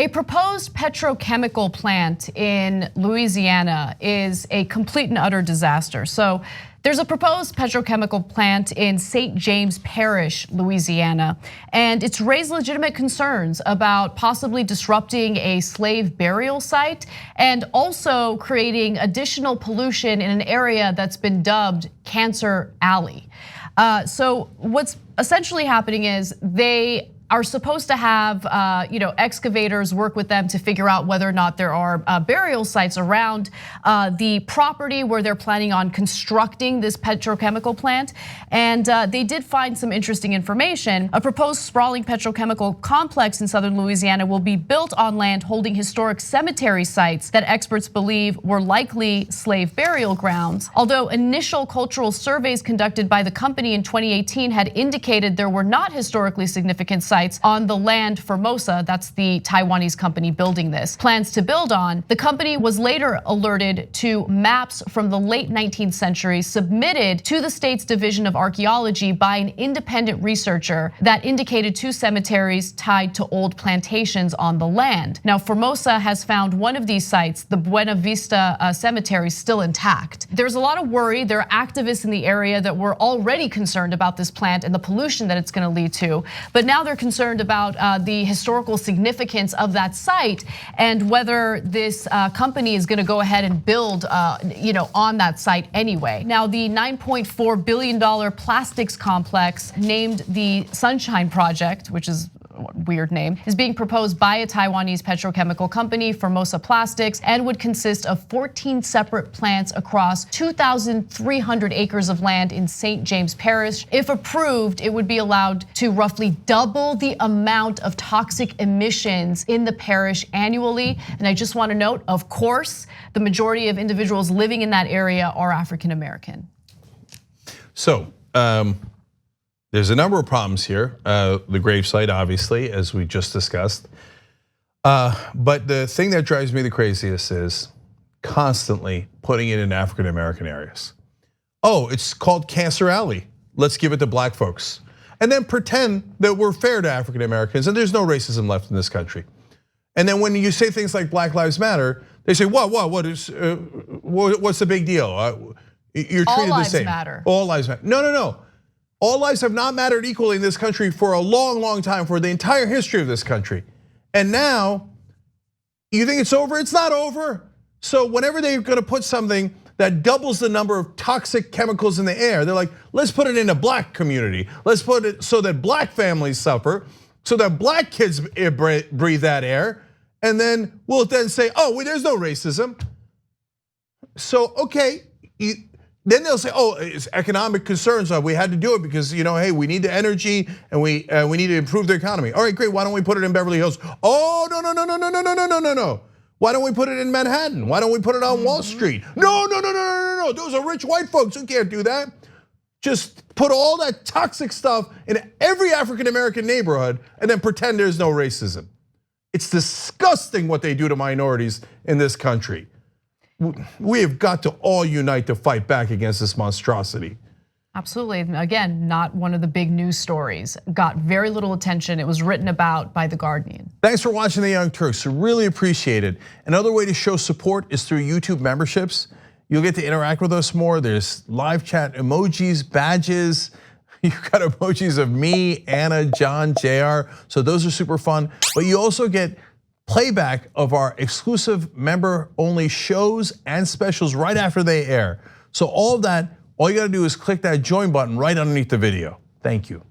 A proposed petrochemical plant in Louisiana is a complete and utter disaster. So there's a proposed petrochemical plant in St. James Parish, Louisiana, and it's raised legitimate concerns about possibly disrupting a slave burial site and also creating additional pollution in an area that's been dubbed Cancer Alley. So what's essentially happening is they are supposed to have excavators work with them to figure out whether or not there are burial sites around the property where they're planning on constructing this petrochemical plant. And they did find some interesting information. A proposed sprawling petrochemical complex in southern Louisiana will be built on land holding historic cemetery sites that experts believe were likely slave burial grounds. Although initial cultural surveys conducted by the company in 2018 had indicated there were not historically significant sites on the land Formosa, that's the Taiwanese company building this, plans to build on. The company was later alerted to maps from the late 19th century submitted to the state's Division of Archaeology by an independent researcher that indicated 2 cemeteries tied to old plantations on the land. Now, Formosa has found one of these sites, the Buena Vista Cemetery, still intact. There's a lot of worry. There are activists in the area that were already concerned about this plant and the pollution that it's gonna lead to, but now they're concerned about the historical significance of that site and whether this company is going to go ahead and build on that site anyway. Now, the $9.4 billion plastics complex named the Sunshine Project, which is weird name, is being proposed by a Taiwanese petrochemical company, Formosa Plastics, and would consist of 14 separate plants across 2,300 acres of land in St. James Parish. If approved, it would be allowed to roughly double the amount of toxic emissions in the parish annually. And I just want to note, of course, the majority of individuals living in that area are African American. So, there's a number of problems here. The gravesite, obviously, as we just discussed. But the thing that drives me the craziest is constantly putting it in African American areas. Oh, it's called Cancer Alley. Let's give it to black folks. And then pretend that we're fair to African Americans and there's no racism left in this country. And then when you say things like Black Lives Matter, they say, what's the big deal? You're treated the same. All lives matter. All lives matter. No. All lives have not mattered equally in this country for a long, long time, for the entire history of this country. And now, you think it's over? It's not over. So whenever they're gonna put something that doubles the number of toxic chemicals in the air, they're like, let's put it in a black community. Let's put it so that black families suffer, so that black kids breathe that air. And then we'll then say, oh, well, there's no racism. So, okay. Then they'll say, oh, it's economic concerns. We had to do it because, hey, we need the energy and we need to improve the economy. All right, great. Why don't we put it in Beverly Hills? Oh, no. Why don't we put it in Manhattan? Why don't we put it on Wall Street? No. Those are rich white folks who can't do that. Just put all that toxic stuff in every African American neighborhood and then pretend there's no racism. It's disgusting what they do to minorities in this country. We have got to all unite to fight back against this monstrosity. Absolutely, again, not one of the big news stories. Got very little attention. It was written about by The Guardian. Thanks for watching The Young Turks, really appreciate it. Another way to show support is through YouTube memberships. You'll get to interact with us more. There's live chat emojis, badges. You've got emojis of me, Anna, John, JR. So those are super fun. But you also get playback of our exclusive member-only shows and specials right after they air. So all of that, all you gotta do is click that join button right underneath the video. Thank you.